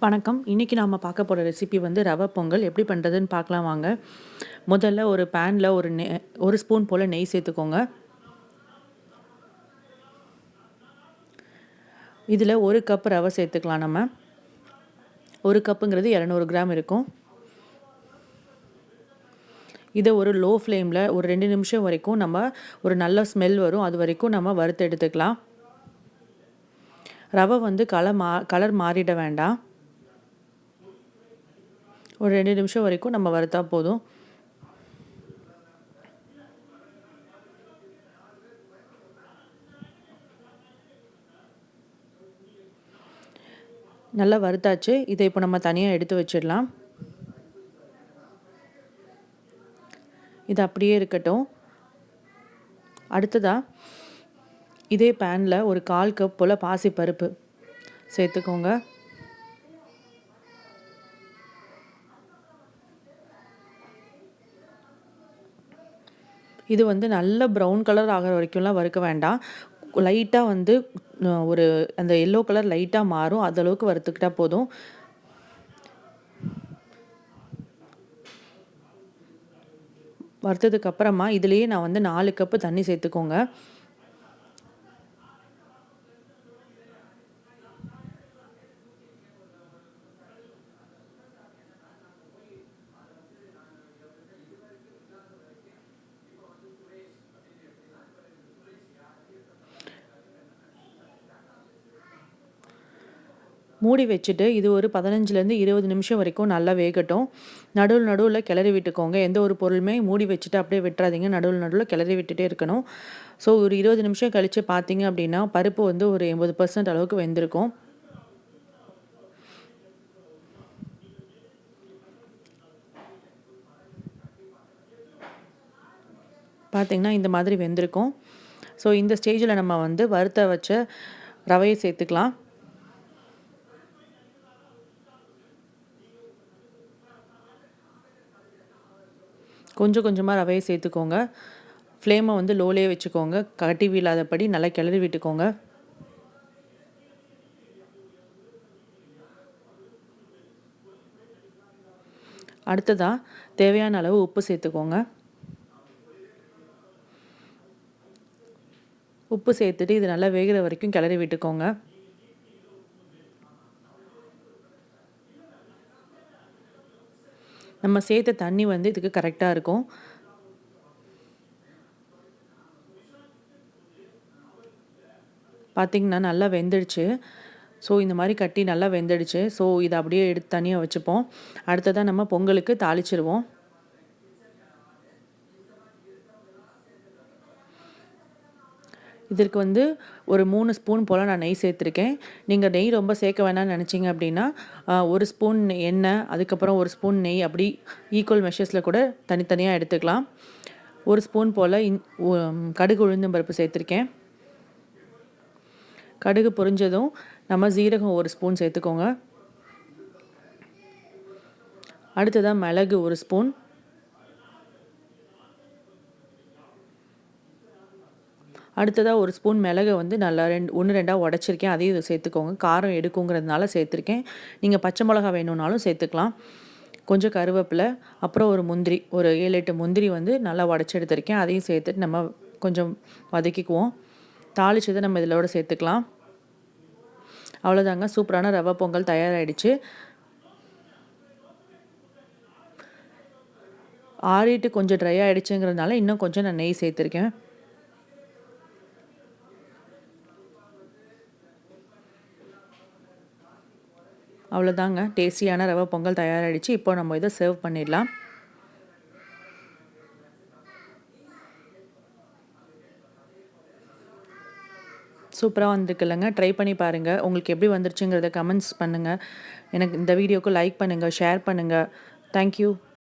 வணக்கம். இன்றைக்கி நாம் பார்க்க போகிற ரெசிபி வந்து ரவை பொங்கல் எப்படி பண்ணுறதுன்னு பார்க்கலாம் வாங்க. முதல்ல ஒரு பேனில் ஒரு ஸ்பூன் போல் நெய் சேர்த்துக்கோங்க. இதில் ஒரு கப் ரவை சேர்த்துக்கலாம். நம்ம ஒரு கப்புங்கிறது 200 கிராம் இருக்கும். இதை ஒரு லோ ஃப்ளேமில் ஒரு 2 நிமிஷம் வரைக்கும் நம்ம ஒரு நல்ல ஸ்மெல் வரும், அது வரைக்கும் நம்ம வறுத்து எடுத்துக்கலாம். ரவை வந்து கலர் மாறிட வேண்டாம். ஒரு 2 நிமிஷம் வரைக்கும் நம்ம வறுத்தா போதும். நல்லா வறுத்தாச்சு. இதை இப்போ நம்ம தனியாக எடுத்து வச்சிடலாம். இது அப்படியே இருக்கட்டும். அடுத்ததாக இதே பேனில் ஒரு 1/4 கப் போல் பாசிப்பருப்பு சேர்த்துக்கோங்க. இது வந்து நல்ல ப்ரௌன் கலர் ஆகிற வரைக்கும்லாம் வறுக்க வேண்டாம். லைட்டாக வந்து ஒரு அந்த எல்லோ கலர் லைட்டாக மாறும், அந்தளவுக்கு வறுத்துக்கிட்டால் போதும். வறுத்ததுக்கப்புறமா இதுலேயே நான் வந்து 4 கப்பு தண்ணி சேர்த்துக்கோங்க. மூடி வச்சுட்டு இது ஒரு 15லேருந்து 20 நிமிஷம் வரைக்கும் நல்லா வேகட்டும். நடுவில் கிளறி விட்டுக்கோங்க. எந்த ஒரு பொருளுமே மூடி வச்சுட்டு அப்படியே விட்டுறாதீங்க. நடுவில் கிளறி விட்டுட்டே இருக்கணும். ஸோ ஒரு 20 நிமிஷம் கழித்து பார்த்தீங்க அப்படின்னா பருப்பு வந்து ஒரு 80% அளவுக்கு வெந்திருக்கும். பார்த்திங்கன்னா இந்த மாதிரி வெந்திருக்கும். ஸோ இந்த ஸ்டேஜில் நம்ம வந்து வறுத்த வச்ச ரவையை சேர்த்துக்கலாம். கொஞ்சம் கொஞ்சமாக ரவையை சேர்த்துக்கோங்க. ஃப்ளேமை வந்து லோலே வச்சுக்கோங்க. கட்டி இல்லாதபடி நல்லா கிளறி விட்டுக்கோங்க. அடுத்ததாக தேவையான அளவு உப்பு சேர்த்துக்கோங்க. உப்பு சேர்த்துட்டு இது நல்லா வேகிற வரைக்கும் கிளறி விட்டுக்கோங்க. நம்ம சேர்த்த தண்ணி வந்து இதுக்கு கரெக்டாக இருக்கும். பார்த்திங்கன்னா நல்லா வெந்துடுச்சு. ஸோ இந்த மாதிரி கட்டி நல்லா வெந்துடுச்சு. ஸோ இதை அப்படியே எடுத்து தனியாக வச்சுப்போம். அடுத்ததாக நம்ம பொங்கலுக்கு தாளிச்சிடுவோம். இதற்கு வந்து ஒரு 3 ஸ்பூன் போல் நான் நெய் சேர்த்துருக்கேன். நீங்கள் நெய் ரொம்ப சேர்க்க வேணாம்னு நினச்சிங்க அப்படின்னா 1 ஸ்பூன் எண்ணெய், அதுக்கப்புறம் 1 ஸ்பூன் நெய், அப்படி ஈக்குவல் மெஷர்ஸில் கூட தனித்தனியாக எடுத்துக்கலாம். 1 ஸ்பூன் போல் கடுகு உளுந்தம் பருப்பு சேர்த்துருக்கேன். கடுகு பொரிஞ்சதும் நம்ம ஜீரகம் 1 ஸ்பூன் சேர்த்துக்கோங்க. அடுத்ததாக மிளகு 1 ஸ்பூன், அடுத்ததாக 1 ஸ்பூன் மிளகை வந்து நல்லா 1-2 உடச்சிருக்கேன், அதையும் இதை சேர்த்துக்கோங்க. காரம் எடுக்குங்கிறதுனால சேர்த்துருக்கேன். நீங்கள் பச்சை மிளகா வேணும்னாலும் சேர்த்துக்கலாம். கொஞ்சம் கருவேப்பிலை, அப்புறம் ஒரு முந்திரி, ஒரு 7-8 முந்திரி வந்து நல்லா உடச்சி எடுத்திருக்கேன், அதையும் சேர்த்துட்டு நம்ம கொஞ்சம் வதக்கிக்குவோம். தாளிச்சதை நம்ம இதோட சேர்த்துக்கலாம். அவ்வளோதாங்க, சூப்பரான ரவை பொங்கல் தயாராகிடுச்சு. ஆறிட்டு கொஞ்சம் ட்ரை ஆகிடுச்சுங்கிறதுனால இன்னும் கொஞ்சம் நான் நெய் சேர்த்துருக்கேன். அவ்வளோதாங்க, டேஸ்டியான ரவை பொங்கல் தயாராகிடுச்சு. இப்போ நம்ம இதை சர்வ் பண்ணிடலாம். சூப்பராக வந்திருக்குல்லங்க. ட்ரை பண்ணி பாருங்கள். உங்களுக்கு எப்படி வந்துருச்சுங்கிறத கமெண்ட்ஸ் பண்ணுங்கள். எனக்கு இந்த வீடியோக்கு லைக் பண்ணுங்கள், ஷேர் பண்ணுங்கள். தேங்க்யூ.